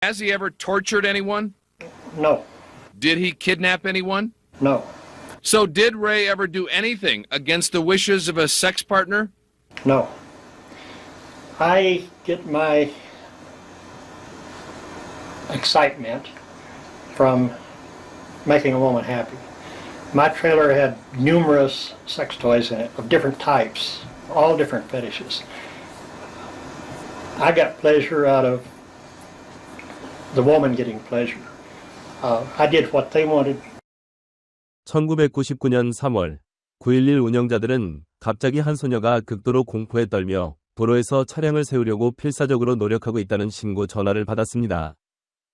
Has he ever tortured anyone? No. Did he kidnap anyone? No. So did Ray ever do anything against the wishes of a sex partner? No. I get my excitement from making a woman happy. My trailer had numerous sex toys in it of different types, all different fetishes. I got pleasure out of the woman getting pleasure. I did what they wanted. 1999년 3월 9.11 운영자들은 갑자기 한 소녀가 극도로 공포에 떨며 도로에서 차량을 세우려고 필사적으로 노력하고 있다는 신고 전화를 받았습니다.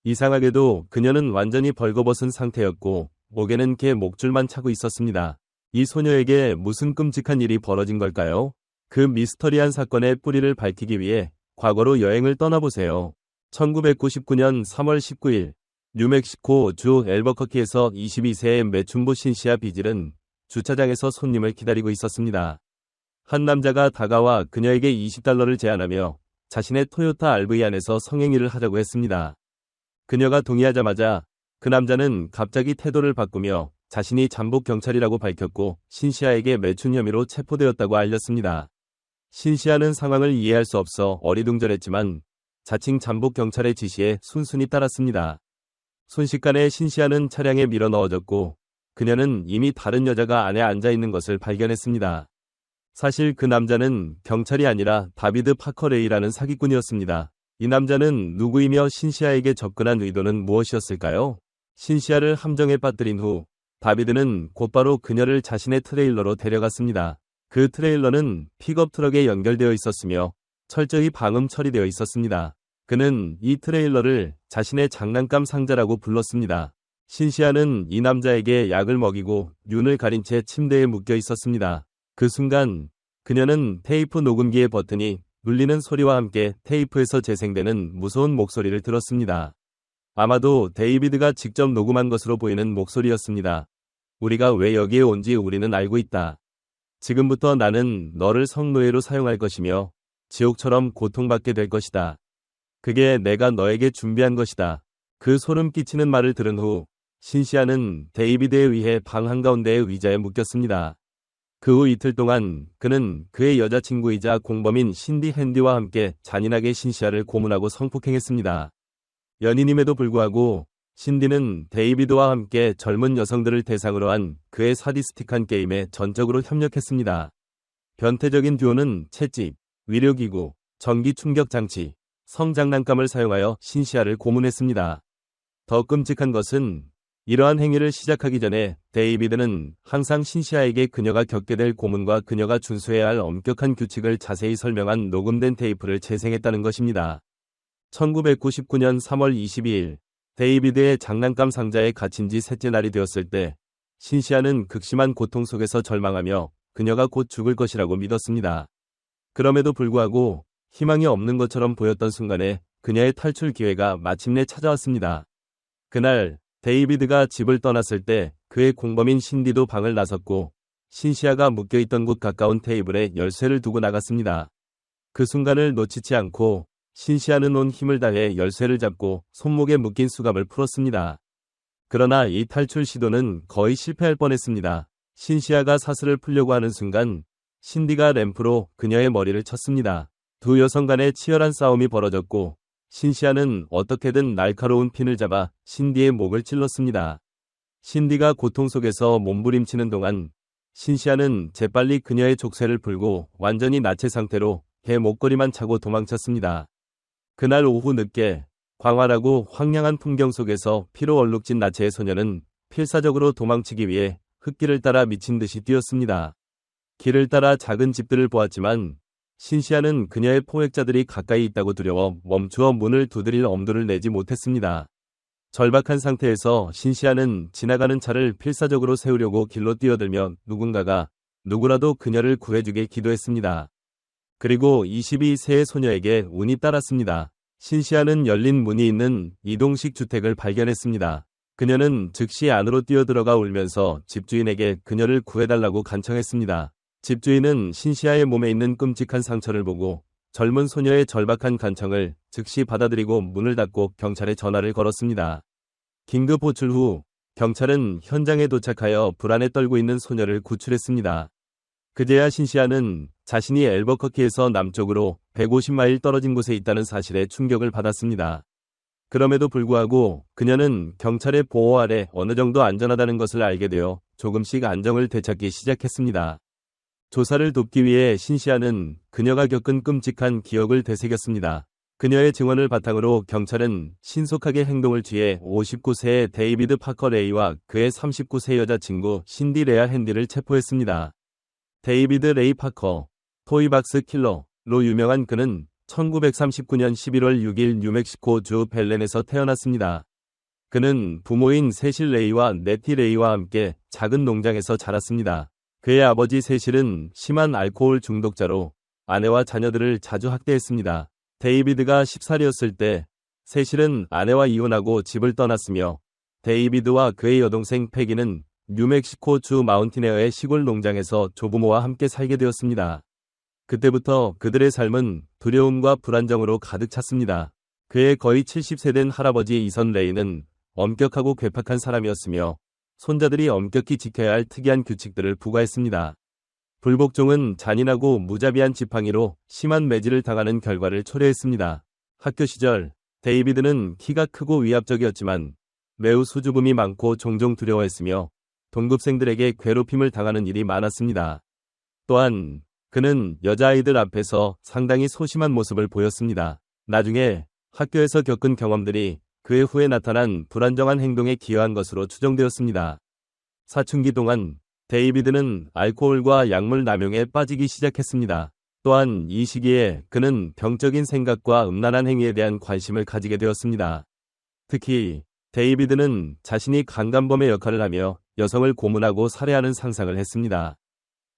이상하게도 그녀는 완전히 벌거벗은 상태였고 목에는 개 목줄만 차고 있었습니다. 이 소녀에게 무슨 끔찍한 일이 벌어진 걸까요? 그 미스터리한 사건의 뿌리를 밝히기 위해 과거로 여행을 떠나보세요. 1999년 3월 19일 뉴멕시코 주 앨버커키에서 22세의 매춘부 신시아 비질은 주차장에서 손님을 기다리고 있었습니다. 한 남자가 다가와 그녀에게 $20를 제안하며 자신의 토요타 RV 안에서 성행위를 하자고 했습니다. 그녀가 동의하자마자 그 남자는 갑자기 태도를 바꾸며 자신이 잠복 경찰이라고 밝혔고 신시아에게 매춘 혐의로 체포되었다고 알렸습니다. 신시아는 상황을 이해할 수 없어 어리둥절했지만 자칭 잠복 경찰의 지시에 순순히 따랐습니다. 순식간에 신시아는 차량에 밀어 넣어졌고 그녀는 이미 다른 여자가 안에 앉아있는 것을 발견했습니다. 사실 그 남자는 경찰이 아니라 다비드 파커레이라는 사기꾼이었습니다. 이 남자는 누구이며 신시아에게 접근한 의도는 무엇이었을까요? 신시아를 함정에 빠뜨린 후 다비드는 곧바로 그녀를 자신의 트레일러로 데려갔습니다. 그 트레일러는 픽업 트럭에 연결되어 있었으며 철저히 방음 처리되어 있었습니다. 그는 이 트레일러를 자신의 장난감 상자라고 불렀습니다. 신시아는 이 남자에게 약을 먹이고 눈을 가린 채 침대에 묶여 있었습니다. 그 순간 그녀는 테이프 녹음기의 버튼이 눌리는 소리와 함께 테이프에서 재생되는 무서운 목소리를 들었습니다. 아마도 데이비드가 직접 녹음한 것으로 보이는 목소리였습니다. 우리가 왜 여기에 온지 우리는 알고 있다. 지금부터 나는 너를 성노예로 사용할 것이며 지옥처럼 고통받게 될 것이다. 그게 내가 너에게 준비한 것이다. 그 소름 끼치는 말을 들은 후 신시아는 데이비드에 의해 방 한가운데의 의자에 묶였습니다. 그 후 이틀 동안 그는 그의 여자친구이자 공범인 신디 핸디와 함께 잔인하게 신시아를 고문하고 성폭행했습니다. 연인임에도 불구하고 신디는 데이비드와 함께 젊은 여성들을 대상으로 한 그의 사디스틱한 게임에 전적으로 협력했습니다. 변태적인 듀오는 채찍, 위료기구, 전기 충격 장치, 성장난감을 사용하여 신시아를 고문했습니다. 더 끔찍한 것은 이러한 행위를 시작하기 전에 데이비드는 항상 신시아에게 그녀가 겪게 될 고문과 그녀가 준수해야 할 엄격한 규칙을 자세히 설명한 녹음된 테이프를 재생했다는 것입니다. 1999년 3월 22일 데이비드의 장난감 상자에 갇힌 지 셋째 날이 되었을 때 신시아는 극심한 고통 속에서 절망하며 그녀가 곧 죽을 것이라고 믿었습니다. 그럼에도 불구하고 희망이 없는 것처럼 보였던 순간에 그녀의 탈출 기회가 마침내 찾아왔습니다. 그날 데이비드가 집을 떠났을 때 그의 공범인 신디도 방을 나섰고 신시아가 묶여있던 곳 가까운 테이블에 열쇠를 두고 나갔습니다. 그 순간을 놓치지 않고 신시아는 온 힘을 다해 열쇠를 잡고 손목에 묶인 수갑을 풀었습니다. 그러나 이 탈출 시도는 거의 실패할 뻔했습니다. 신시아가 사슬을 풀려고 하는 순간 신디가 램프로 그녀의 머리를 쳤습니다. 두 여성 간의 치열한 싸움이 벌어졌고 신시아는 어떻게든 날카로운 핀을 잡아 신디의 목을 찔렀습니다. 신디가 고통 속에서 몸부림치는 동안 신시아는 재빨리 그녀의 족쇄를 풀고 완전히 나체 상태로 개 목걸이만 차고 도망쳤습니다. 그날 오후 늦게 광활하고 황량한 풍경 속에서 피로 얼룩진 나체의 소녀는 필사적으로 도망치기 위해 흙길을 따라 미친 듯이 뛰었습니다. 길을 따라 작은 집들을 보았지만 신시아는 그녀의 포획자들이 가까이 있다고 두려워 멈추어 문을 두드릴 엄두를 내지 못했습니다. 절박한 상태에서 신시아는 지나가는 차를 필사적으로 세우려고 길로 뛰어들며 누군가가 누구라도 그녀를 구해주게 기도했습니다. 그리고 22세의 소녀에게 운이 따랐습니다. 신시아는 열린 문이 있는 이동식 주택을 발견했습니다. 그녀는 즉시 안으로 뛰어들어가 울면서 집주인에게 그녀를 구해달라고 간청했습니다. 집주인은 신시아의 몸에 있는 끔찍한 상처를 보고 젊은 소녀의 절박한 간청을 즉시 받아들이고 문을 닫고 경찰에 전화를 걸었습니다. 긴급 호출 후 경찰은 현장에 도착하여 불안에 떨고 있는 소녀를 구출했습니다. 그제야 신시아는 자신이 앨버커키에서 남쪽으로 150마일 떨어진 곳에 있다는 사실에 충격을 받았습니다. 그럼에도 불구하고 그녀는 경찰의 보호 아래 어느 정도 안전하다는 것을 알게 되어 조금씩 안정을 되찾기 시작했습니다. 조사를 돕기 위해 신시아는 그녀가 겪은 끔찍한 기억을 되새겼습니다. 그녀의 증언을 바탕으로 경찰은 신속하게 행동을 취해 59세의 데이비드 파커 레이와 그의 39세 여자친구 신디 레아 핸디를 체포했습니다. 데이비드 레이 파커, 토이박스 킬러로 유명한 그는 1939년 11월 6일 뉴멕시코주 벨렌에서 태어났습니다. 그는 부모인 세실 레이와 네티 레이와 함께 작은 농장에서 자랐습니다. 그의 아버지 세실은 심한 알코올 중독자로 아내와 자녀들을 자주 학대했습니다. 데이비드가 10살이었을 때 세실은 아내와 이혼하고 집을 떠났으며 데이비드와 그의 여동생 패기는 뉴멕시코주 마운틴에어의 시골 농장에서 조부모와 함께 살게 되었습니다. 그때부터 그들의 삶은 두려움과 불안정으로 가득 찼습니다. 그의 거의 70세 된 할아버지 이선 레이는 엄격하고 괴팍한 사람이었으며 손자들이 엄격히 지켜야 할 특이한 규칙들을 부과했습니다. 불복종은 잔인하고 무자비한 지팡이로 심한 매질을 당하는 결과를 초래했습니다. 학교 시절 데이비드는 키가 크고 위압적이었지만 매우 수줍음이 많고 종종 두려워했으며 동급생들에게 괴롭힘을 당하는 일이 많았습니다. 또한 그는 여자아이들 앞에서 상당히 소심한 모습을 보였습니다. 나중에 학교에서 겪은 경험들이 그의 후에 나타난 불안정한 행동에 기여한 것으로 추정되었습니다. 사춘기 동안 데이비드는 알코올과 약물 남용에 빠지기 시작했습니다. 또한 이 시기에 그는 병적인 생각과 음란한 행위에 대한 관심을 가지게 되었습니다. 특히 데이비드는 자신이 강간범의 역할을 하며 여성을 고문하고 살해하는 상상을 했습니다.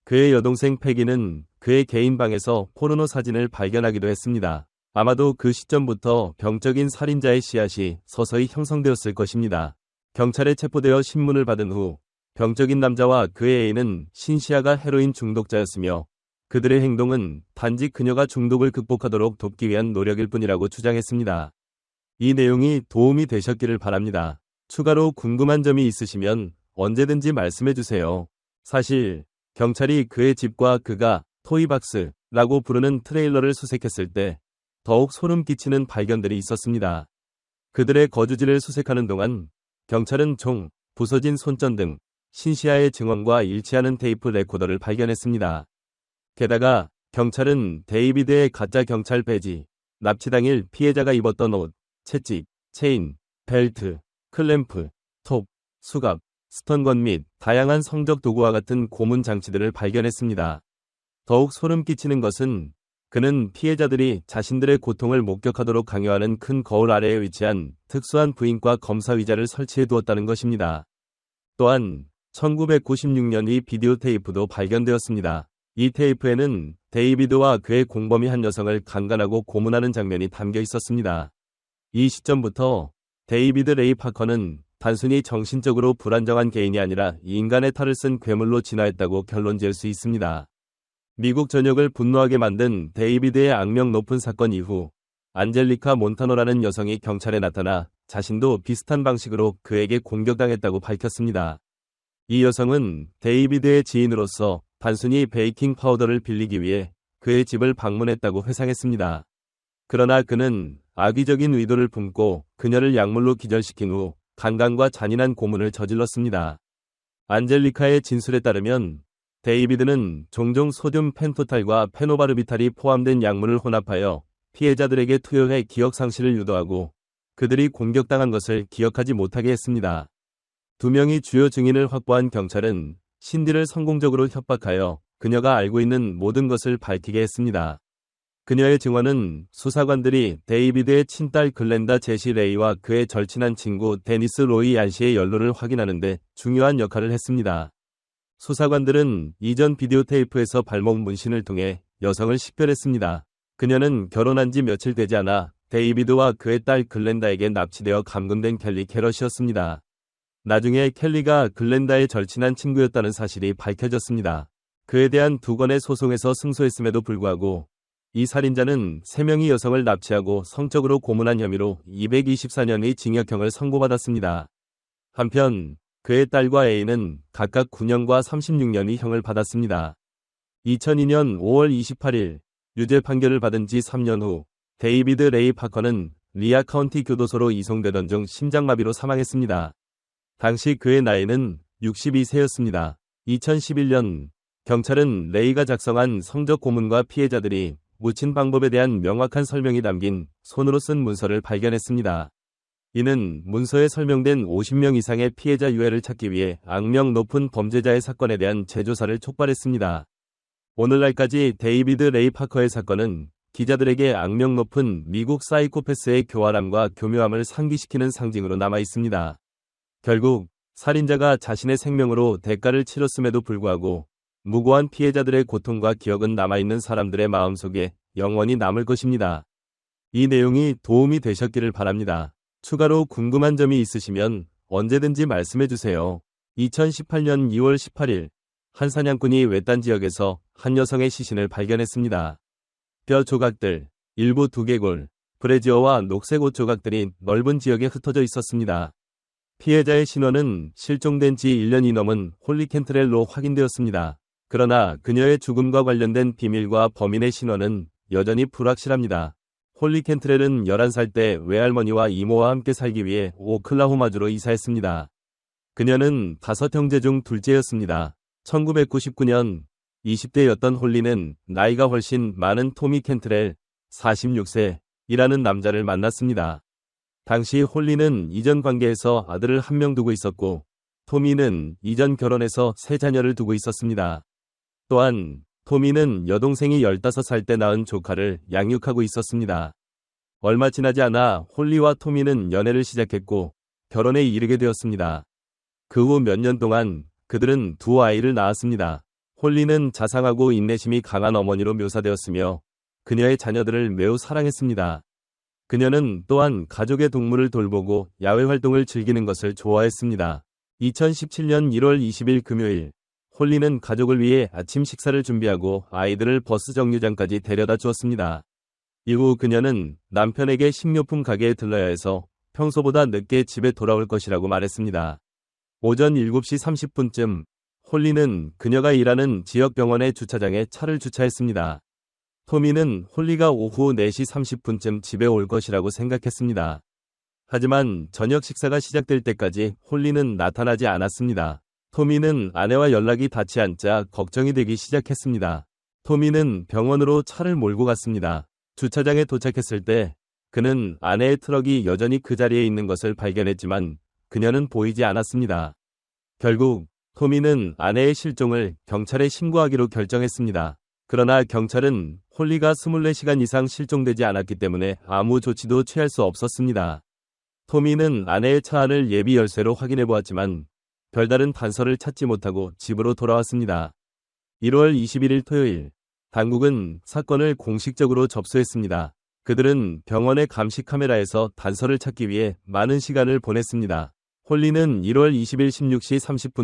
그의 여동생 패기는 그의 개인 방에서 포르노 사진을 발견하기도 했습니다. 아마도 그 시점부터 병적인 살인자의 씨앗이 서서히 형성되었을 것입니다. 경찰에 체포되어 신문을 받은 후 병적인 남자와 그의 애인은 신시아가 헤로인 중독자였으며 그들의 행동은 단지 그녀가 중독을 극복하도록 돕기 위한 노력일 뿐이라고 주장했습니다. 이 내용이 도움이 되셨기를 바랍니다. 추가로 궁금한 점이 있으시면 언제든지 말씀해 주세요. 사실 경찰이 그의 집과 그가 토이박스라고 부르는 트레일러를 수색했을 때 더욱 소름 끼치는 발견들이 있었습니다. 그들의 거주지를 수색하는 동안 경찰은 총, 부서진 손전 등 신시아의 증언과 일치하는 테이프 레코더를 발견했습니다. 게다가 경찰은 데이비드의 가짜 경찰 배지, 납치 당일 피해자가 입었던 옷, 채찍, 체인, 벨트, 클램프, 톱, 수갑, 스턴건 및 다양한 성적 도구와 같은 고문 장치들을 발견했습니다. 더욱 소름 끼치는 것은 그는 피해자들이 자신들의 고통을 목격하도록 강요하는 큰 거울 아래에 위치한 특수한 부인과 검사 의자를 설치해 두었다는 것입니다. 또한 1996년 이 비디오 테이프도 발견되었습니다. 이 테이프에는 데이비드와 그의 공범이 한 여성을 강간하고 고문하는 장면이 담겨 있었습니다. 이 시점부터 데이비드 레이 파커는 단순히 정신적으로 불안정한 개인이 아니라 인간의 탈을 쓴 괴물로 진화했다고 결론지을 수 있습니다. 미국 전역을 분노하게 만든 데이비드의 악명 높은 사건 이후 안젤리카 몬타노라는 여성이 경찰에 나타나 자신도 비슷한 방식으로 그에게 공격당했다고 밝혔습니다. 이 여성은 데이비드의 지인으로서 단순히 베이킹 파우더를 빌리기 위해 그의 집을 방문했다고 회상했습니다. 그러나 그는 악의적인 의도를 품고 그녀를 약물로 기절시킨 후 강간과 잔인한 고문을 저질렀습니다. 안젤리카의 진술에 따르면 데이비드는 종종 소듐 펜토탈과 페노바르비탈이 포함된 약물을 혼합하여 피해자들에게 투여해 기억상실을 유도하고 그들이 공격당한 것을 기억하지 못하게 했습니다. 2명의 주요 증인을 확보한 경찰은 신디를 성공적으로 협박하여 그녀가 알고 있는 모든 것을 밝히게 했습니다. 그녀의 증언은 수사관들이 데이비드의 친딸 글렌다 제시 레이와 그의 절친한 친구 데니스 로이 안시의 연로를 확인하는데 중요한 역할을 했습니다. 수사관들은 이전 비디오 테이프에서 발목 문신을 통해 여성을 식별했습니다. 그녀는 결혼한 지 며칠 되지 않아 데이비드와 그의 딸 글렌다에게 납치되어 감금된 켈리 캐럿이었습니다. 나중에 켈리가 글렌다의 절친한 친구였다는 사실이 밝혀졌습니다. 그에 대한 2건의 소송에서 승소했음에도 불구하고 이 살인자는 3명의 여성을 납치하고 성적으로 고문한 혐의로 224년의 징역형을 선고받았습니다. 한편 그의 딸과 A는 각각 9년과 36년의 형을 받았습니다. 2002년 5월 28일 유죄 판결을 받은 지 3년 후 데이비드 레이 파커는 리아 카운티 교도소로 이송되던 중 심장마비로 사망했습니다. 당시 그의 나이는 62세였습니다. 2011년 경찰은 레이가 작성한 성적 고문과 피해자들이 묻힌 방법에 대한 명확한 설명이 담긴 손으로 쓴 문서를 발견했습니다. 이는 문서에 설명된 50명 이상의 피해자 유해를 찾기 위해 악명 높은 범죄자의 사건에 대한 재조사를 촉발했습니다. 오늘날까지 데이비드 레이 파커의 사건은 기자들에게 악명 높은 미국 사이코패스의 교활함과 교묘함을 상기시키는 상징으로 남아 있습니다. 결국 살인자가 자신의 생명으로 대가를 치렀음에도 불구하고 무고한 피해자들의 고통과 기억은 남아있는 사람들의 마음속에 영원히 남을 것입니다. 이 내용이 도움이 되셨기를 바랍니다. 추가로 궁금한 점이 있으시면 언제든지 말씀해주세요. 2018년 2월 18일 한 사냥꾼이 외딴 지역에서 한 여성의 시신을 발견했습니다. 뼈 조각들, 일부 두개골, 브래지어와 녹색 옷 조각들이 넓은 지역에 흩어져 있었습니다. 피해자의 신원은 실종된 지 1년이 넘은 홀리 캔트렐로 확인되었습니다. 그러나 그녀의 죽음과 관련된 비밀과 범인의 신원은 여전히 불확실합니다. 홀리 캔트렐은 11살 때 외할머니와 이모와 함께 살기 위해 오클라호마주로 이사했습니다. 그녀는 5형제 중 둘째였습니다. 1999년 20대였던 홀리는 나이가 훨씬 많은 토미 캔트렐 46세이라는 남자를 만났습니다. 당시 홀리는 이전 관계에서 아들을 1명 두고 있었고 토미는 이전 결혼해서 3자녀를 두고 있었습니다. 또한 토미는 여동생이 15살 때 낳은 조카를 양육하고 있었습니다. 얼마 지나지 않아 홀리와 토미는 연애를 시작했고 결혼에 이르게 되었습니다. 그 후 몇 년 동안 그들은 2아이를 낳았습니다. 홀리는 자상하고 인내심이 강한 어머니로 묘사되었으며 그녀의 자녀들을 매우 사랑했습니다. 그녀는 또한 가족의 동물을 돌보고 야외 활동을 즐기는 것을 좋아했습니다. 2017년 1월 20일 금요일 홀리는 가족을 위해 아침 식사를 준비하고 아이들을 버스 정류장까지 데려다 주었습니다. 이후 그녀는 남편에게 식료품 가게에 들러야 해서 평소보다 늦게 집에 돌아올 것이라고 말했습니다. 오전 7시 30분쯤 홀리는 그녀가 일하는 지역 병원의 주차장에 차를 주차했습니다. 토미는 홀리가 오후 4시 30분쯤 집에 올 것이라고 생각했습니다. 하지만 저녁 식사가 시작될 때까지 홀리는 나타나지 않았습니다. 토미는 아내와 연락이 닿지 않자 걱정이 되기 시작했습니다. 토미는 병원으로 차를 몰고 갔습니다. 주차장에 도착했을 때 그는 아내의 트럭이 여전히 그 자리에 있는 것을 발견했지만 그녀는 보이지 않았습니다. 결국 토미는 아내의 실종을 경찰에 신고하기로 결정했습니다. 그러나 경찰은 홀리가 24시간 이상 실종되지 않았기 때문에 아무 조치도 취할 수 없었습니다. 토미는 아내의 차 안을 예비 열쇠로 확인해 보았지만 별다른 단서를 찾지 못하고 집으로 돌아왔습니다. 1월 21일 토요일, 당국은 사건을 공식적으로 접수했습니다. 그들은 병원의 감시 카메라에서 단서를 찾기 위해 많은 시간을 보냈습니다. 홀리는 1월 20일 16시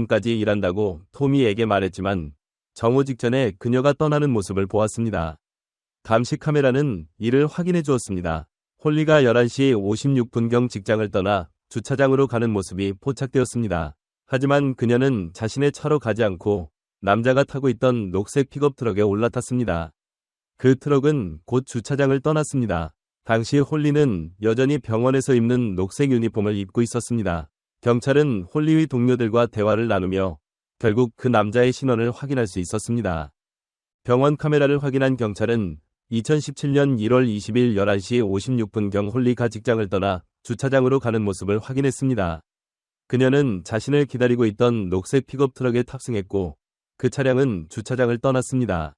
30분까지 일한다고 토미에게 말했지만 정오 직전에 그녀가 떠나는 모습을 보았습니다. 감시 카메라는 이를 확인해 주었습니다. 홀리가 11시 56분경 직장을 떠나 주차장으로 가는 모습이 포착되었습니다. 하지만 그녀는 자신의 차로 가지 않고 남자가 타고 있던 녹색 픽업 트럭에 올라탔습니다. 그 트럭은 곧 주차장을 떠났습니다. 당시 홀리는 여전히 병원에서 입는 녹색 유니폼을 입고 있었습니다. 경찰은 홀리의 동료들과 대화를 나누며 결국 그 남자의 신원을 확인할 수 있었습니다. 병원 카메라를 확인한 경찰은 2017년 1월 20일 11시 56분경 홀리가 직장을 떠나 주차장으로 가는 모습을 확인했습니다. 그녀는 자신을 기다리고 있던 녹색 픽업 트럭에 탑승했고 그 차량은 주차장을 떠났습니다.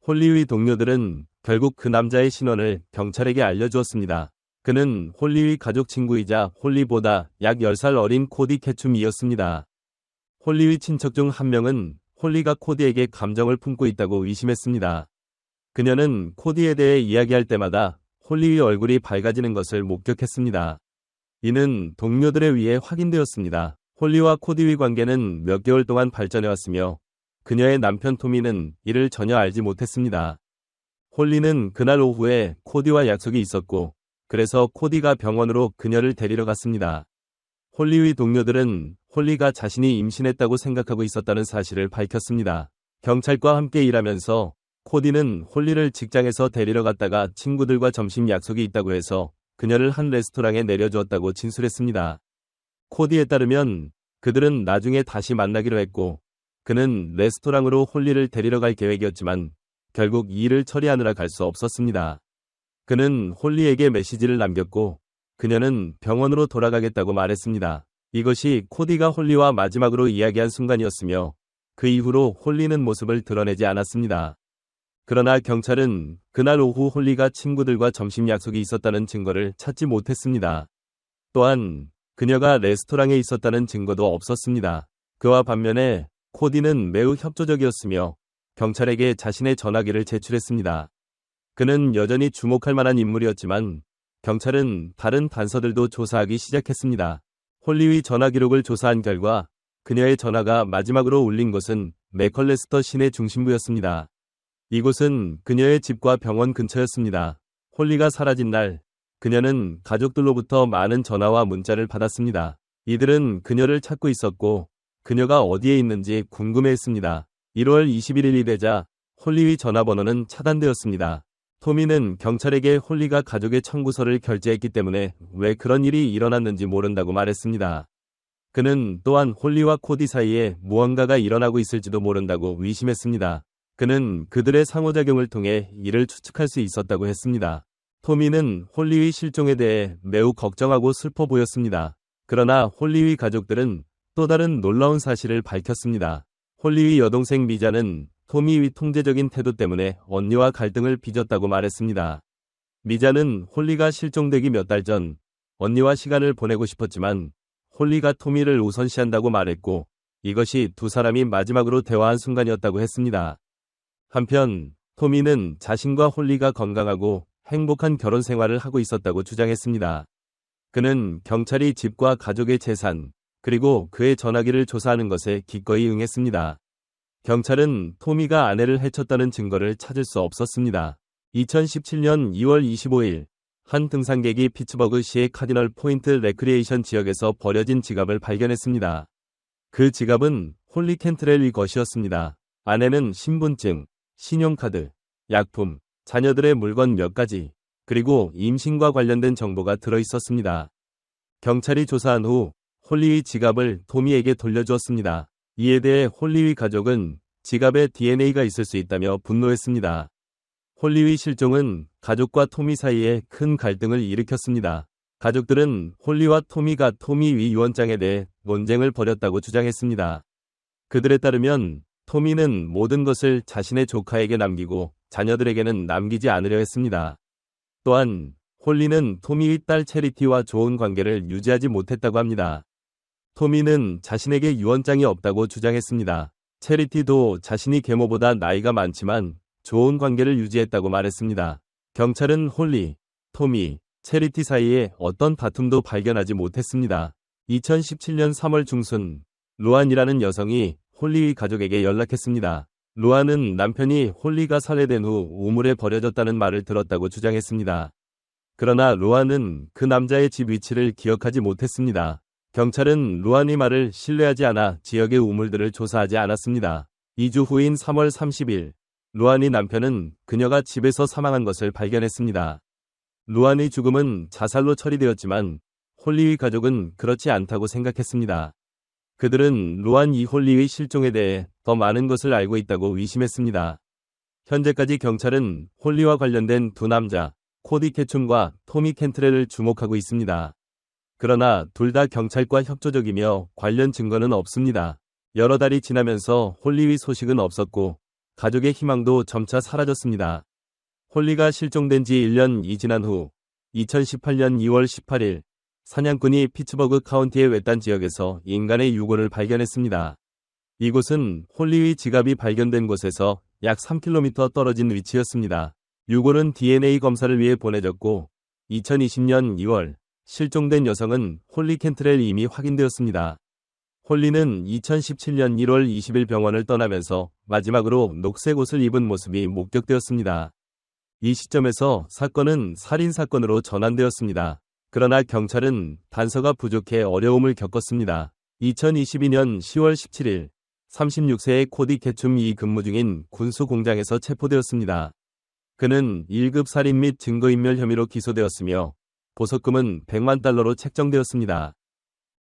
홀리의 동료들은 결국 그 남자의 신원을 경찰에게 알려주었습니다. 그는 홀리의 가족 친구이자 홀리보다 약 10살 어린 코디 캐춤이었습니다. 홀리의 친척 중 한 명은 홀리가 코디에게 감정을 품고 있다고 의심했습니다. 그녀는 코디에 대해 이야기할 때마다 홀리의 얼굴이 밝아지는 것을 목격했습니다. 이는 동료들에 의해 확인되었습니다. 홀리와 코디의 관계는 몇 개월 동안 발전해왔으며 그녀의 남편 토미는 이를 전혀 알지 못했습니다. 홀리는 그날 오후에 코디와 약속이 있었고, 그래서 코디가 병원으로 그녀를 데리러 갔습니다. 홀리의 동료들은 홀리가 자신이 임신했다고 생각하고 있었다는 사실을 밝혔습니다. 경찰과 함께 일하면서 코디는 홀리를 직장에서 데리러 갔다가 친구들과 점심 약속이 있다고 해서 그녀를 한 레스토랑에 내려주었다고 진술했습니다. 코디에 따르면 그들은 나중에 다시 만나기로 했고, 그는 레스토랑으로 홀리를 데리러 갈 계획이었지만 결국 이 일을 처리하느라 갈 수 없었습니다. 그는 홀리에게 메시지를 남겼고 그녀는 병원으로 돌아가겠다고 말했습니다. 이것이 코디가 홀리와 마지막으로 이야기한 순간이었으며 그 이후로 홀리는 모습을 드러내지 않았습니다. 그러나 경찰은 그날 오후 홀리가 친구들과 점심 약속이 있었다는 증거를 찾지 못했습니다. 또한 그녀가 레스토랑에 있었다는 증거도 없었습니다. 그와 반면에 코디는 매우 협조적이었으며 경찰에게 자신의 전화기를 제출했습니다. 그는 여전히 주목할 만한 인물이었지만 경찰은 다른 단서들도 조사하기 시작했습니다. 홀리의 전화 기록을 조사한 결과 그녀의 전화가 마지막으로 울린 곳은 맥컬레스터 시내 중심부였습니다. 이곳은 그녀의 집과 병원 근처였습니다. 홀리가 사라진 날, 그녀는 가족들로부터 많은 전화와 문자를 받았습니다. 이들은 그녀를 찾고 있었고 그녀가 어디에 있는지 궁금해했습니다. 1월 21일이 되자 홀리의 전화번호는 차단되었습니다. 토미는 경찰에게 홀리가 가족의 청구서를 결제했기 때문에 왜 그런 일이 일어났는지 모른다고 말했습니다. 그는 또한 홀리와 코디 사이에 무언가가 일어나고 있을지도 모른다고 의심했습니다. 그는 그들의 상호작용을 통해 이를 추측할 수 있었다고 했습니다. 토미는 홀리의 실종에 대해 매우 걱정하고 슬퍼 보였습니다. 그러나 홀리의 가족들은 또 다른 놀라운 사실을 밝혔습니다. 홀리의 여동생 미자는 토미의 통제적인 태도 때문에 언니와 갈등을 빚었다고 말했습니다. 미자는 홀리가 실종되기 몇 달 전 언니와 시간을 보내고 싶었지만 홀리가 토미를 우선시한다고 말했고 이것이 두 사람이 마지막으로 대화한 순간이었다고 했습니다. 한편 토미는 자신과 홀리가 건강하고 행복한 결혼 생활을 하고 있었다고 주장했습니다. 그는 경찰이 집과 가족의 재산, 그리고 그의 전화기를 조사하는 것에 기꺼이 응했습니다. 경찰은 토미가 아내를 해쳤다는 증거를 찾을 수 없었습니다. 2017년 2월 25일, 한 등산객이 피츠버그시의 카디널 포인트 레크리에이션 지역에서 버려진 지갑을 발견했습니다. 그 지갑은 홀리 캔트렐의 것이었습니다. 안에는 신분증, 신용카드, 약품, 자녀들의 물건 몇 가지, 그리고 임신과 관련된 정보가 들어있었습니다. 경찰이 조사한 후 홀리의 지갑을 토미에게 돌려주었습니다. 이에 대해 홀리의 가족은 지갑에 DNA가 있을 수 있다며 분노했습니다. 홀리의 실종은 가족과 토미 사이에 큰 갈등을 일으켰습니다. 가족들은 홀리와 토미가 토미 위 유언장에 대해 논쟁을 벌였다고 주장했습니다. 그들에 따르면 토미는 모든 것을 자신의 조카에게 남기고 자녀들에게는 남기지 않으려 했습니다. 또한 홀리는 토미의 딸 체리티와 좋은 관계를 유지하지 못했다고 합니다. 토미는 자신에게 유언장이 없다고 주장했습니다. 체리티도 자신이 계모보다 나이가 많지만 좋은 관계를 유지했다고 말했습니다. 경찰은 홀리, 토미, 체리티 사이에 어떤 다툼도 발견하지 못했습니다. 2017년 3월 중순, 루안이라는 여성이 홀리의 가족에게 연락했습니다. 루안은 남편이 홀리가 살해된 후 우물에 버려졌다는 말을 들었다고 주장했습니다. 그러나 루안은 그 남자의 집 위치를 기억하지 못했습니다. 경찰은 루안의 말을 신뢰하지 않아 지역의 우물들을 조사하지 않았습니다. 2주 후인 3월 30일, 루안의 남편은 그녀가 집에서 사망한 것을 발견했습니다. 루안의 죽음은 자살로 처리되었지만 홀리의 가족은 그렇지 않다고 생각했습니다. 그들은 루안 이홀리의 실종에 대해 더 많은 것을 알고 있다고 의심했습니다. 현재까지 경찰은 홀리와 관련된 두 남자, 코디 캐춤과 토미 캔트렐을 주목하고 있습니다. 그러나 둘 다 경찰과 협조적이며 관련 증거는 없습니다. 여러 달이 지나면서 홀리의 소식은 없었고 가족의 희망도 점차 사라졌습니다. 홀리가 실종된 지 1년이 지난 후 2018년 2월 18일 사냥꾼이 피츠버그 카운티의 외딴 지역에서 인간의 유골을 발견했습니다. 이곳은 홀리의 지갑이 발견된 곳에서 약 3km 떨어진 위치였습니다. 유골은 DNA 검사를 위해 보내졌고 2020년 2월 실종된 여성은 홀리 캔트렐이 이미 확인되었습니다. 홀리는 2017년 1월 20일 병원을 떠나면서 마지막으로 녹색 옷을 입은 모습이 목격되었습니다. 이 시점에서 사건은 살인사건으로 전환되었습니다. 그러나 경찰은 단서가 부족해 어려움을 겪었습니다. 2022년 10월 17일 36세의 코디 케춤이 근무 중인 군수 공장에서 체포되었습니다. 그는 1급 살인 및 증거인멸 혐의로 기소되었으며 보석금은 100만 달러로 책정되었습니다.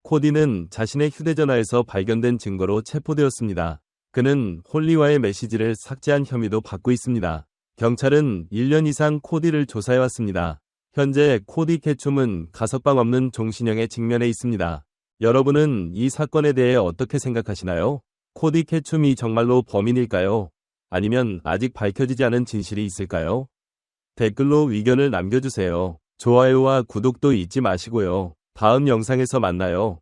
코디는 자신의 휴대전화에서 발견된 증거로 체포되었습니다. 그는 홀리와의 메시지를 삭제한 혐의도 받고 있습니다. 경찰은 1년 이상 코디를 조사해왔습니다. 현재 코디 케춤은 가석방 없는 종신형에 직면해 있습니다. 여러분은 이 사건에 대해 어떻게 생각하시나요? 코디 케춤이 정말로 범인일까요? 아니면 아직 밝혀지지 않은 진실이 있을까요? 댓글로 의견을 남겨주세요. 좋아요와 구독도 잊지 마시고요. 다음 영상에서 만나요.